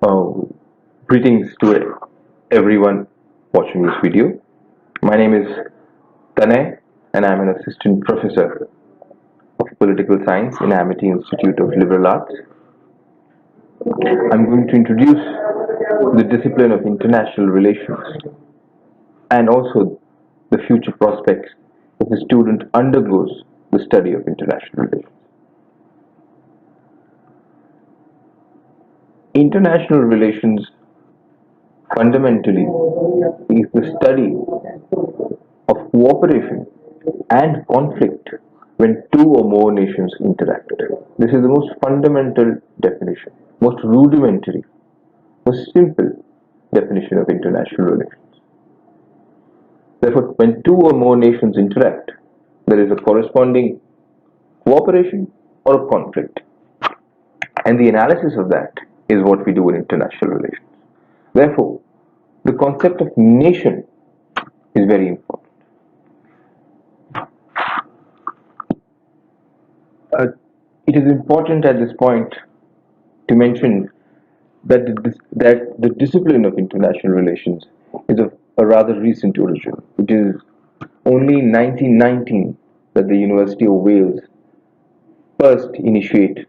Oh, greetings to everyone watching this video. My name is Tanay, and I'm an assistant professor of political science in Amity Institute of Liberal Arts. I'm going to introduce the discipline of international relations and also the future prospects if the student undergoes the study of international relations. International relations fundamentally is the study of cooperation and conflict when two or more nations interact. This is the most fundamental definition, most rudimentary, most simple definition of international relations. Therefore, when two or more nations interact, there is a corresponding cooperation or a conflict. And the analysis of that is what we do in international relations. Therefore, the concept of nation is very important. Uh, it is important at this point to mention that the discipline of international relations is of a rather recent origin. It is only in 1919 that the University of Wales first initiate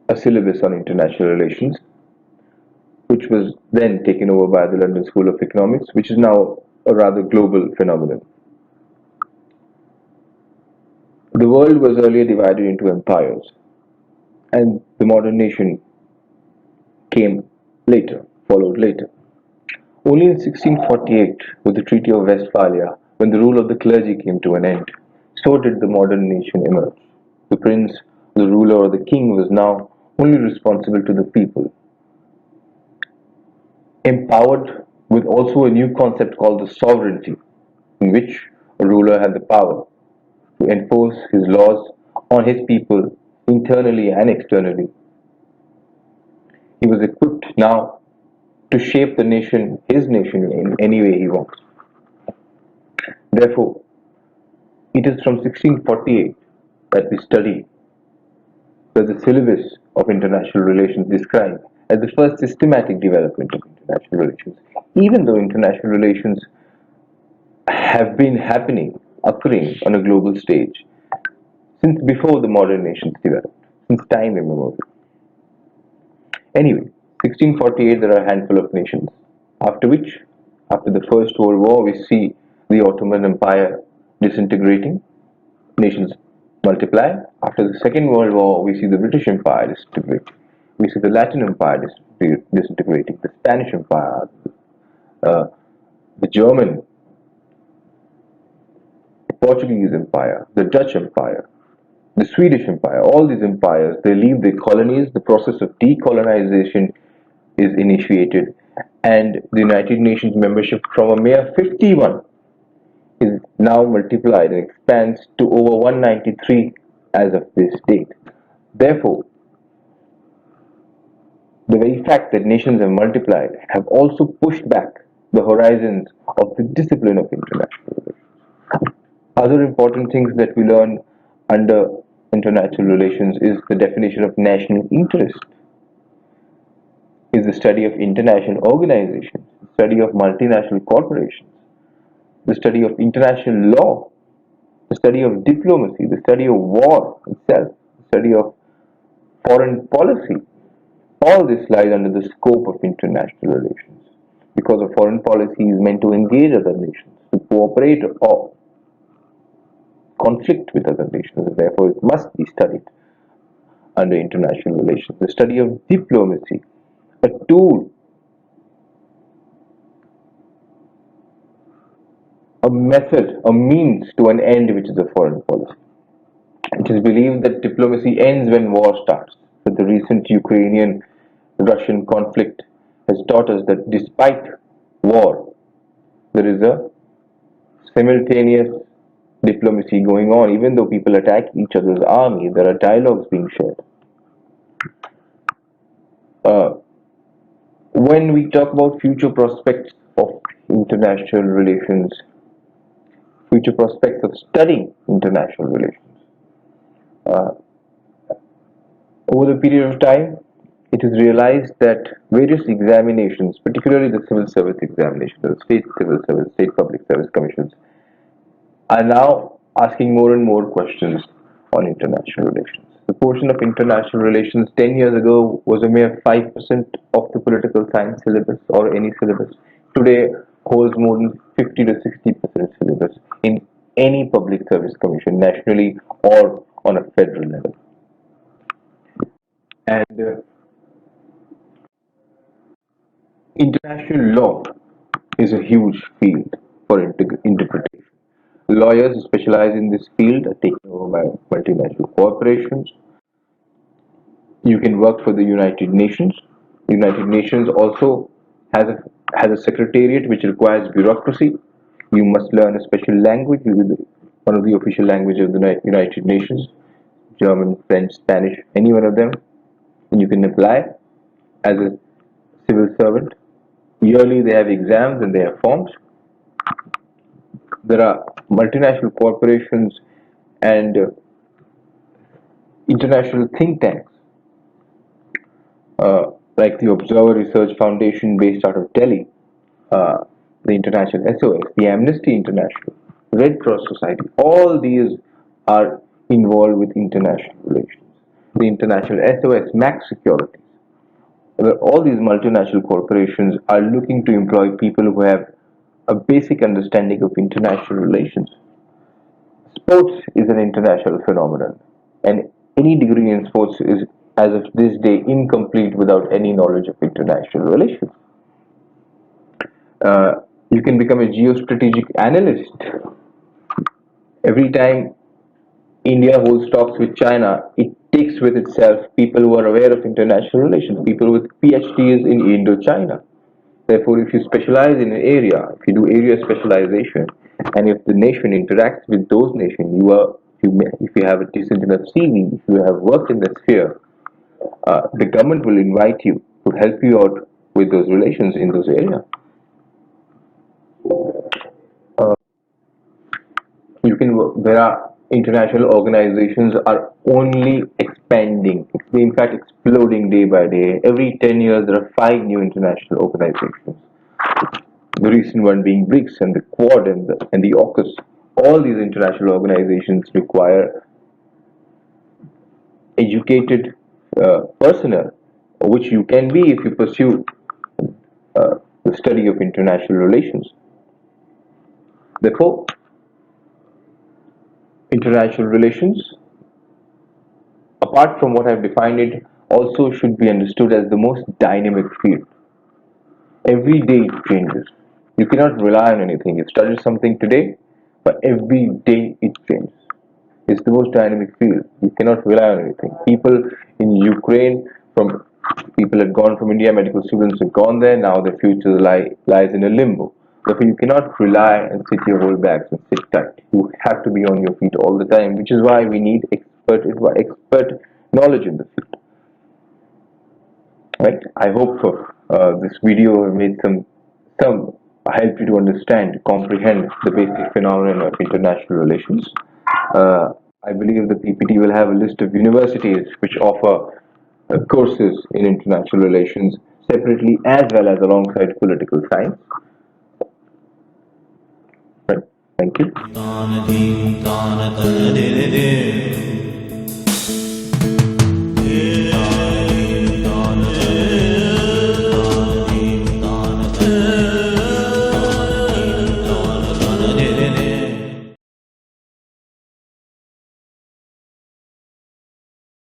a syllabus on international relations, which was then taken over by the London School of Economics, which is now a rather global phenomenon. The world was earlier divided into empires, and the modern nation came later, followed later. Only in 1648, with the Treaty of Westphalia, when the rule of the clergy came to an end, so did the modern nation emerge. The prince, the ruler, or the king was now only responsible to the people, empowered with also a new concept called the sovereignty, in which a ruler had the power to enforce his laws on his people internally and externally. He was equipped now to shape the nation, his nation, in any way he wants. Therefore, it is from 1648 that we study that the syllabus of international relations described as the first systematic development of international relations. Even though international relations have been occurring on a global stage since before the modern nations developed, since time immemorial. Anyway, 1648 there are a handful of nations, after which, after the First World War, we see the Ottoman Empire disintegrating, nations multiply. After the Second World War, we see the British Empire disintegrating. We see the Latin Empire disintegrating, the Spanish Empire, uh, the German, Portuguese Empire, the Dutch Empire, the Swedish Empire. All these empires, they leave their colonies, the process of decolonization is initiated, and the United Nations membership from a mere 51 is now multiplied and expands to over 193 as of this date. Therefore, the very fact that nations have multiplied have also pushed back the horizons of the discipline of international relations. Other important things that we learn under international relations is the definition of national interest, is the study of international organizations, the study of multinational corporations, the study of international law, the study of diplomacy, the study of war itself, the study of foreign policy. All this lies under the scope of international relations because a foreign policy is meant to engage other nations, to cooperate or conflict with other nations, and therefore it must be studied under international relations. The study of diplomacy, a tool, a method, a means to an end, which is a foreign policy. It is believed that diplomacy ends when war starts. But the recent Ukrainian Russian conflict has taught us that despite war, there is a simultaneous diplomacy going on. Even though people attack each other's army, there are dialogues being shared. Uh, when we talk about future prospects of international relations, future prospects of studying international relations. Uh, Over the period of time, it is realized that various examinations, particularly the civil service examinations, the state civil service, state public service commissions, are now asking more and more questions on international relations. The portion of international relations 10 years ago was a mere 5% of the political science syllabus or any syllabus. Today holds more than 50 to 60% syllabus in any public service commission, nationally or on a federal level. And international law is a huge field for interpretation. Lawyers who specialize in this field are taken over by multinational corporations. You can work for the United Nations. The United Nations also has a secretariat which requires bureaucracy. You must learn a special language, one of the official languages of the United Nations, German, French, Spanish, any one of them. And you can apply as a civil servant. Yearly they have exams and they have forms. There are multinational corporations and international think tanks like the Observer Research Foundation based out of Delhi, the International SOS, the Amnesty International, Red Cross Society. All these are involved with international relations. The International SOS, Max Security. All these multinational corporations are looking to employ people who have a basic understanding of international relations. Sports is an international phenomenon, and any degree in sports is, as of this day, incomplete without any knowledge of international relations. Uh, you can become a geostrategic analyst. Every time India holds talks with China, it takes with itself people who are aware of international relations, people with PhDs in Indochina. Therefore, if you specialize in an area, if you do area specialization, and if the nation interacts with those nations, if you have a decent enough CV, if you have worked in that sphere, the government will invite you to help you out with those relations in those areas. Uh, you can There are international organizations are only expanding, in fact exploding day by day. Every 10 years there are 5 new international organizations, the recent one being BRICS and the Quad and the AUKUS. All these international organizations require educated personnel, which you can be if you pursue the study of international relations. Therefore, international relations, apart from what I've defined it, also should be understood as the most dynamic field. Every day it changes. You cannot rely on anything. You study something today, but every day it changes. It's the most dynamic field. You cannot rely on anything. People in Ukraine, from people had gone from India, medical students have gone there. Now their future lies in a limbo. Therefore, you cannot rely and sit your whole bags and sit tight. You have to be on your feet all the time, which is why we need expert knowledge in the field. Right? I hope this video made some help you to understand, comprehend the basic phenomenon of international relations. I believe the PPT will have a list of universities which offer courses in international relations separately as well as alongside political science. Right. Thank you.